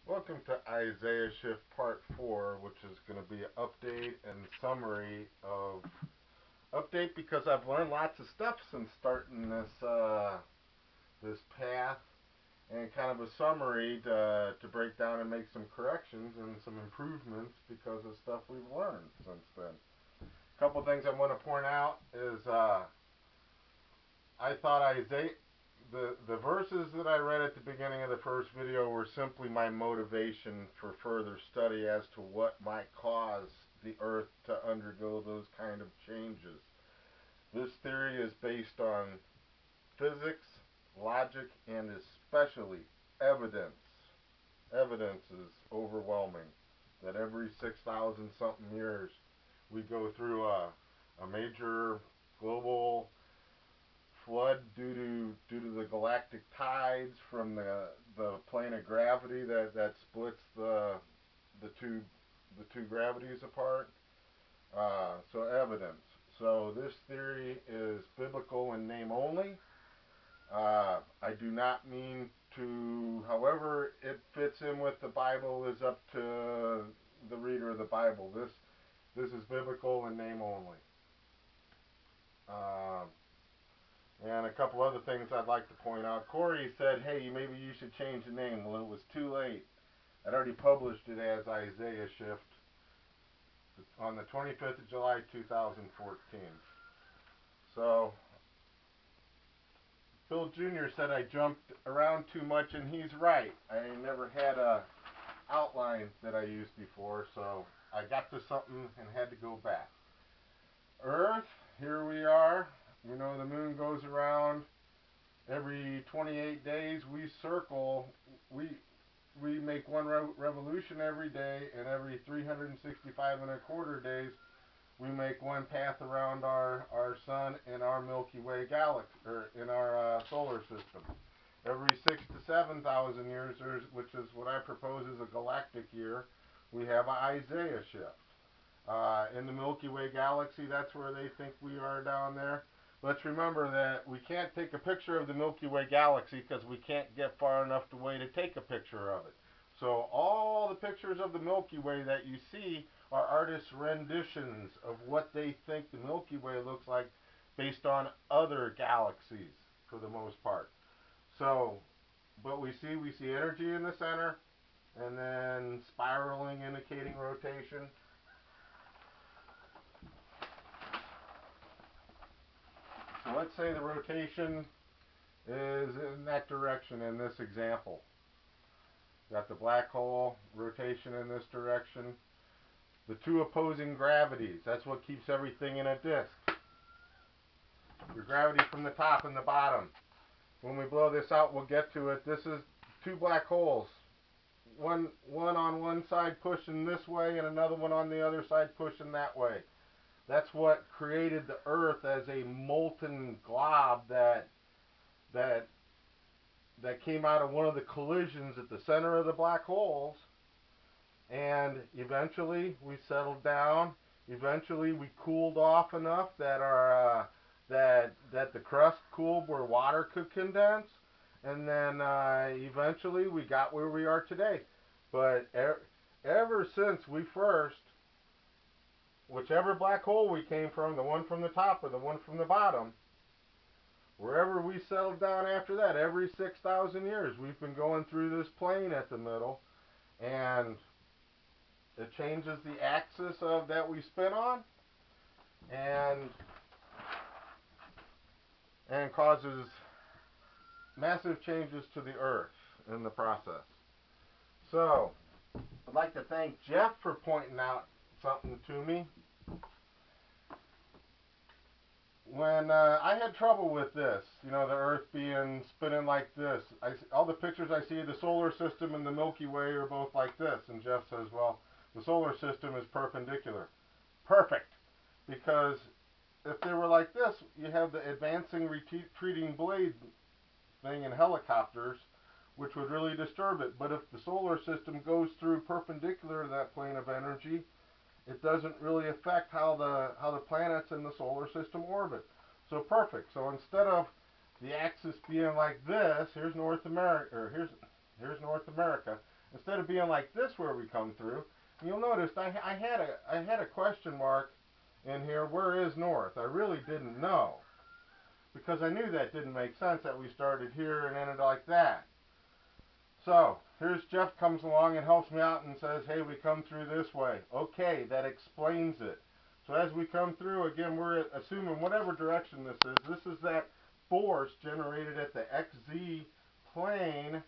Welcome to Isaiah Shift Part 4, which is going to be an update and summary of update because I've learned lots of stuff since starting this path, and kind of a summary to break down and make some corrections and some improvements because of stuff we've learned since then. A couple things I want to point out is I thought Isaiah the verses that I read at the beginning of the first video were simply my motivation for further study as to what might cause the earth to undergo those kind of changes. This theory is based on physics, logic, and especially evidence. Evidence is overwhelming that every 6,000 something years we go through a major global flood due to the galactic tides from the plane of gravity that splits the two the two gravities apart. So evidence. So this theory is biblical in name only. I do not mean to, however it fits in with the Bible is up to the reader of the Bible. This is biblical in name only. Um, And a couple other things I'd like to point out. Corey said, hey, maybe you should change the name. Well, it was too late. I'd already published it as Isaiah Shift on the 25th of July, 2014. So, Phil Jr. said I jumped around too much, and he's right. I never had a outline that I used before, so I got to something and had to go back. Earth, here we are. You know, the moon goes around every 28 days. We make one revolution every day, and every 365 and a quarter days, we make one path around our sun in our Milky Way galaxy, or in our solar system. Every 6 to 7,000 years, which is what I propose is a galactic year, we have an Isaiah shift. In the Milky Way galaxy, that's where they think we are down there. Let's remember that we can't take a picture of the Milky Way galaxy because we can't get far enough away to take a picture of it. So all the pictures of the Milky Way that you see are artists' renditions of what they think the Milky Way looks like based on other galaxies for the most part. So, but we see energy in the center, and then spiraling indicating rotation. So let's say the rotation is in that direction in this example. Got the black hole rotation in this direction. The two opposing gravities, that's what keeps everything in a disk. Your gravity from the top and the bottom. When we blow this out, we'll get to it. This is two black holes. One on one side pushing this way and another one on the other side pushing that way. That's what created the Earth as a molten glob that that came out of one of the collisions at the center of the black holes, and eventually we settled down. Eventually we cooled off enough that that the crust cooled where water could condense, and then eventually we got where we are today. But ever since we first, whichever black hole we came from, the one from the top or the one from the bottom, wherever we settled down after that, every 6,000 years, we've been going through this plane at the middle, and it changes the axis of that we spin on, and causes massive changes to the Earth in the process. So, I'd like to thank Jeff for pointing out something to me. When I had trouble with this, you know, the Earth being spinning like this, all the pictures I see of the solar system and the Milky Way are both like this. And Jeff says, well, the solar system is perpendicular. Perfect. Because if they were like this, you have the advancing retreating blade thing in helicopters, which would really disturb it. But if the solar system goes through perpendicular to that plane of energy, it doesn't really affect how the planets in the solar system orbit. So perfect. So instead of the axis being like this, here's North America, or here's North America. instead of being like this where we come through, you'll notice I had a question mark in here. Where is north? I really didn't know, because I knew that didn't make sense that we started here and ended like that. So here's Jeff comes along and helps me out and says, hey, we come through this way. Okay, that explains it. So as we come through, again, we're assuming whatever direction this is. This is that force generated at the XZ plane,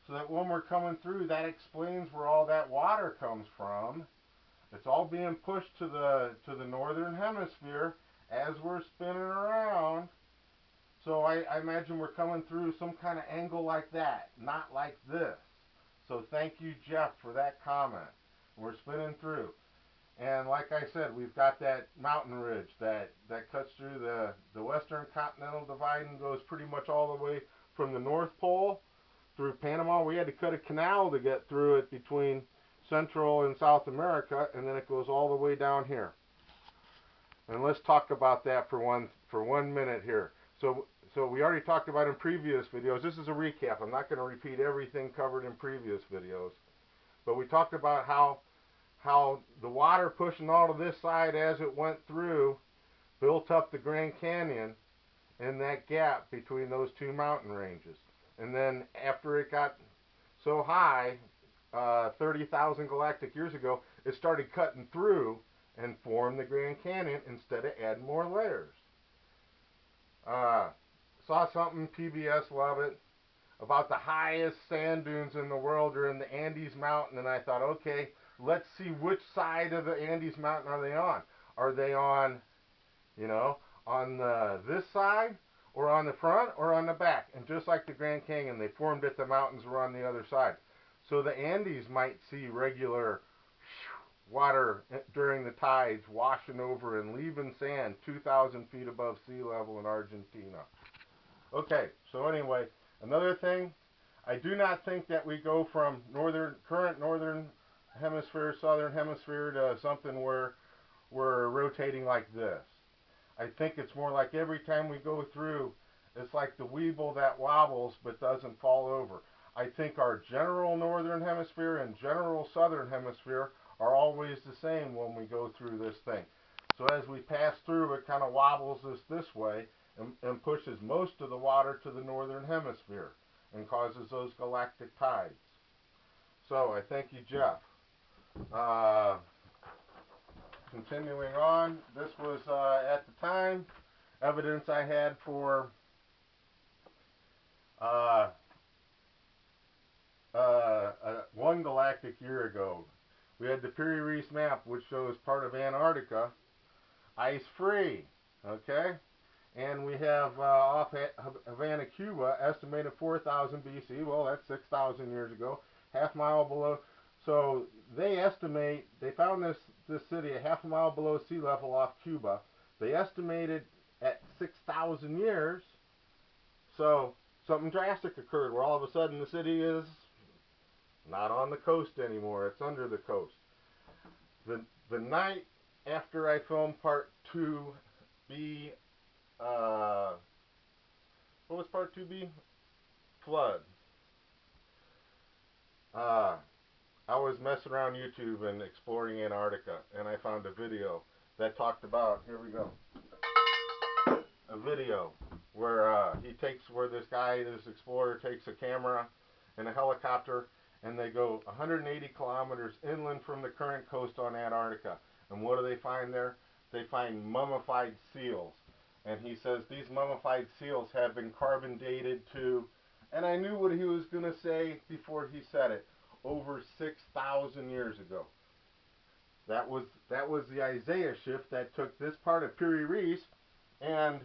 so that when we're coming through, that explains where all that water comes from. It's all being pushed to the northern hemisphere as we're spinning around. So I imagine we're coming through some kind of angle like that, not like this. So thank you, Jeff, for that comment. We're spinning through. And like I said, we've got that mountain ridge that cuts through the western continental divide and goes pretty much all the way from the North Pole through Panama. We had to cut a canal to get through it between Central and South America, and then it goes all the way down here. And let's talk about that for one minute here. So we already talked about in previous videos. This is a recap. I'm not going to repeat everything covered in previous videos. But we talked about how the water pushing all to this side as it went through built up the Grand Canyon in that gap between those two mountain ranges. And then after it got so high, 30,000 galactic years ago, it started cutting through and formed the Grand Canyon instead of adding more layers. Saw something, PBS love it, about the highest sand dunes in the world are in the Andes Mountain, and I thought, okay, let's see which side of the Andes Mountain are they on. Are they on, on this side, or on the front, or on the back? And just like the Grand Canyon, they formed it, the mountains were on the other side. So the Andes might see regular water during the tides washing over and leaving sand 2,000 feet above sea level in Argentina. Okay, so anyway, another thing, I do not think that we go from current northern hemisphere, southern hemisphere to something where we're rotating like this. I think it's more like every time we go through, it's like the weeble that wobbles but doesn't fall over. I think our general northern hemisphere and general southern hemisphere are always the same when we go through this thing. So as we pass through, it kind of wobbles us this way and pushes most of the water to the northern hemisphere and causes those galactic tides. So I thank you, Jeff. Continuing on, this was at the time evidence I had for one galactic year ago. We had the Piri-Reis map, which shows part of Antarctica ice-free. Okay? And we have off Havana, Cuba, estimated 4,000 BC. Well, that's 6,000 years ago. Half mile below. So they estimate, they found this city a half a mile below sea level off Cuba. They estimated at 6,000 years. So something drastic occurred where all of a sudden the city is not on the coast anymore. It's under the coast. The night after I filmed part 2B, what was part 2B? Flood. I was messing around YouTube and exploring Antarctica, and I found a video that talked about, here we go, a video where this guy, this explorer, takes a camera and a helicopter, and they go 180 kilometers inland from the current coast on Antarctica. And what do they find there? They find mummified seals. And he says these mummified seals have been carbon dated to, and I knew what he was going to say before he said it, over 6,000 years ago. That was the Isaiah shift that took this part of Piri-Reis, and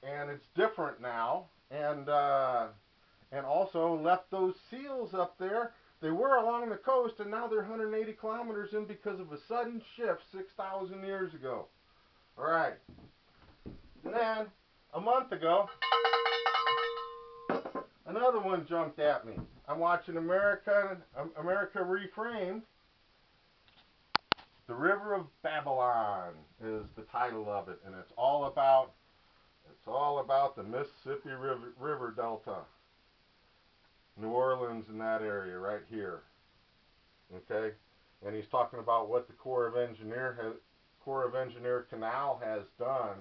it's different now, and also left those seals up there. They were along the coast, and now they're 180 kilometers in because of a sudden shift 6,000 years ago. All right. And then, a month ago, another one jumped at me. I'm watching America Reframed. The River of Babylon is the title of it, and it's all about the Mississippi River Delta. New Orleans and that area right here. Okay, and he's talking about what the Corps of Engineer Canal has done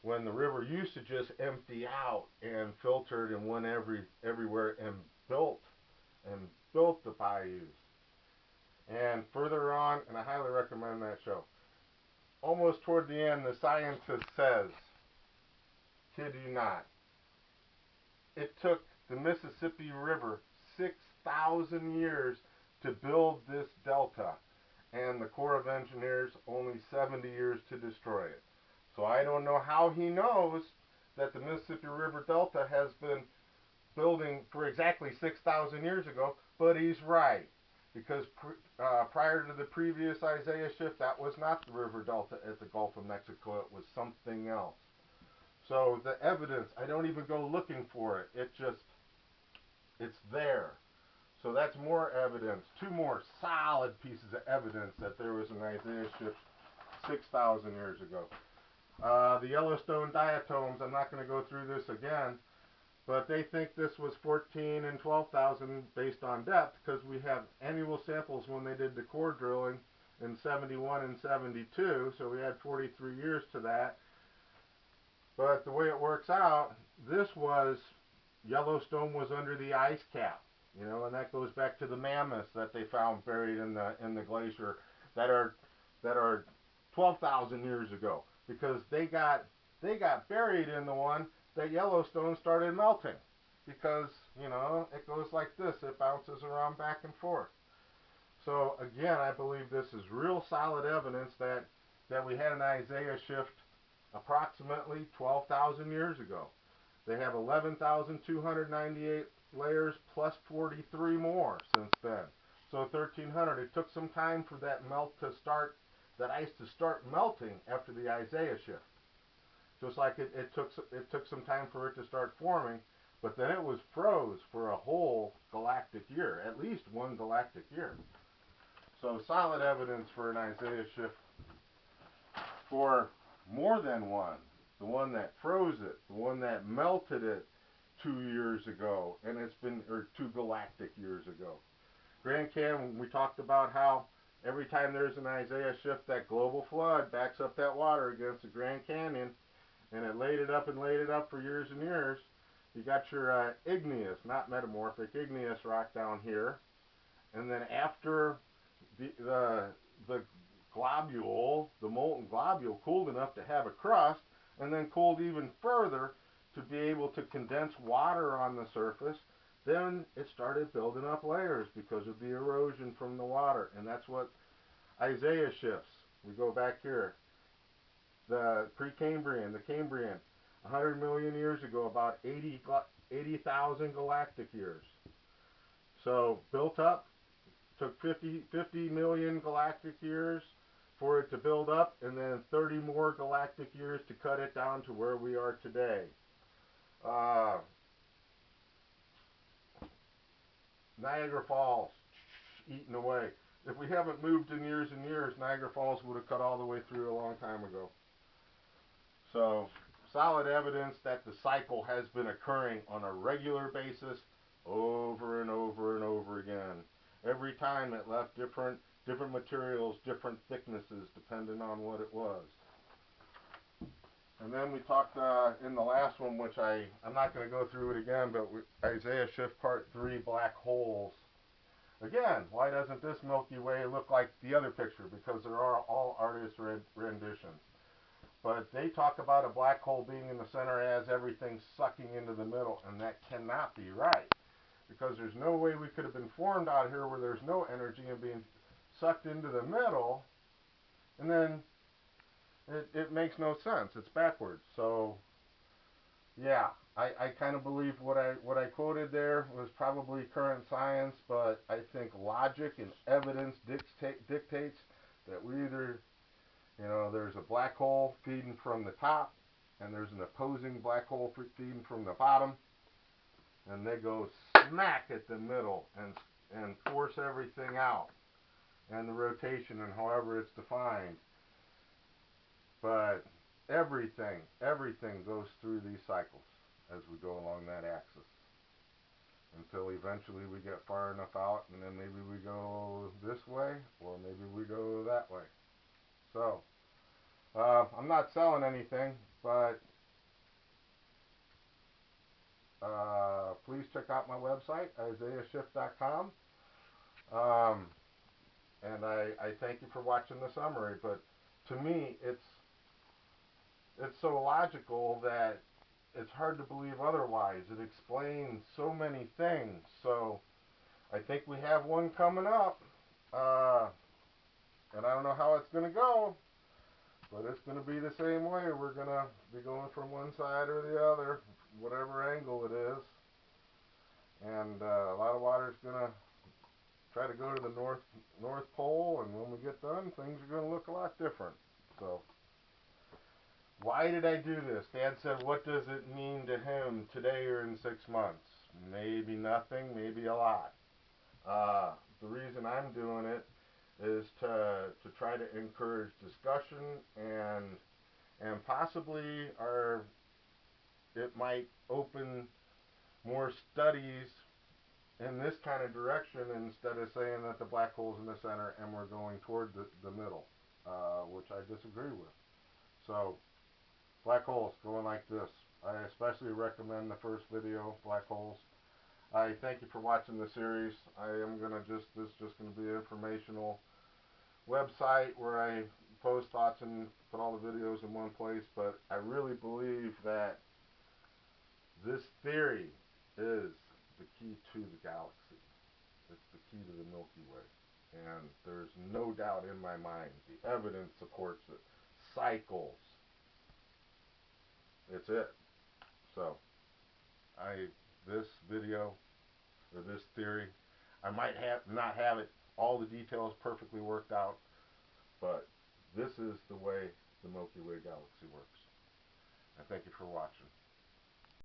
when the river used to just empty out and filtered and went everywhere and built and built the bayous. And further on, and I highly recommend that show. Almost toward the end, the scientist says, kid you not, it took the Mississippi River 6,000 years to build this delta, and the Corps of Engineers only 70 years to destroy it. So I don't know how he knows that the Mississippi River Delta has been building for exactly 6,000 years ago, but he's right. Because prior to the previous Isaiah shift, that was not the river delta at the Gulf of Mexico. It was something else. So the evidence, I don't even go looking for it. It's there. So that's more evidence, two more solid pieces of evidence that there was an Isaiah shift 6,000 years ago. The Yellowstone diatoms, I'm not going to go through this again, but they think this was 14 and 12,000 based on depth because we have annual samples when they did the core drilling in 71 and 72, so we had 43 years to that. But the way it works out, this was, Yellowstone was under the ice cap, you know, and that goes back to the mammoths that they found buried in the glacier that are 12,000 years ago, because they got buried in the one that Yellowstone started melting, because, you know, it goes like this, it bounces around back and forth. So again, I believe this is real solid evidence that we had an Isaiah shift approximately 12,000 years ago. They have 11,298 layers plus 43 more since then. So 1,300. It took some time for that ice to start melting after the Isaiah shift. Just like it took some time for it to start forming, but then it was froze for a whole galactic year, at least one galactic year. So solid evidence for an Isaiah shift for more than one. The one that froze it, the one that melted it 2 years ago, and it's been, or 2 galactic years ago. Grand Canyon, we talked about how every time there's an Isaiah shift, that global flood backs up that water against the Grand Canyon, and it laid it up and laid it up for years and years. You got your igneous, not metamorphic, igneous rock down here, and then after the globule, the molten globule, cooled enough to have a crust, and then cooled even further to be able to condense water on the surface, then it started building up layers because of the erosion from the water. And that's what Isaiah shifts. We go back here. The Precambrian, the Cambrian, 100 million years ago, about 80,000 galactic years. So built up, took 50 million galactic years for it to build up, and then 30 more galactic years to cut it down to where we are today. Niagara Falls, eaten away. If we haven't moved in years and years, Niagara Falls would have cut all the way through a long time ago. So, solid evidence that the cycle has been occurring on a regular basis over and over and over again. Every time it left different materials, different thicknesses, depending on what it was. And then we talked in the last one, which I'm not going to go through it again, but Isaiah Shift Part 3, black holes. Again, why doesn't this Milky Way look like the other picture? Because there are all artist renditions. But they talk about a black hole being in the center as everything sucking into the middle, and that cannot be right. Because there's no way we could have been formed out here where there's no energy and being sucked into the middle, and then it makes no sense. It's backwards. So, yeah, I kind of believe what I quoted there was probably current science, but I think logic and evidence dictates that we either, you know, there's a black hole feeding from the top, and there's an opposing black hole feeding from the bottom, and they go smack at the middle and force everything out, and the rotation and however it's defined. But everything goes through these cycles as we go along that axis. until eventually we get far enough out, and then maybe we go this way, or maybe we go that way. So, I'm not selling anything, but please check out my website, isaiahschiff.com. Um, and I thank you for watching the summary. But to me, it's so logical that it's hard to believe otherwise. It explains so many things. So I think we have one coming up, and I don't know how it's going to go, but it's going to be the same way. We're going to be going from one side or the other, whatever angle it is. And a lot of water is going to try to go to the North Pole, and when we get done, things are going to look a lot different. So, why did I do this? Dad said, what does it mean to him today or in 6 months? Maybe nothing, maybe a lot. The reason I'm doing it is to try to encourage discussion, and possibly it might open more studies in this kind of direction, instead of saying that the black hole's in the center and we're going toward the middle, which I disagree with. So, black holes going like this. I especially recommend the first video, black holes. I thank you for watching the series. This is just gonna be an informational website where I post thoughts and put all the videos in one place, but I really believe that this theory is the key to the galaxy. It's the key to the Milky Way. And there's no doubt in my mind. The evidence supports it. Cycles. It's it. So, this video, or this theory, I might not have it, all the details perfectly worked out, but this is the way the Milky Way galaxy works. And thank you for watching.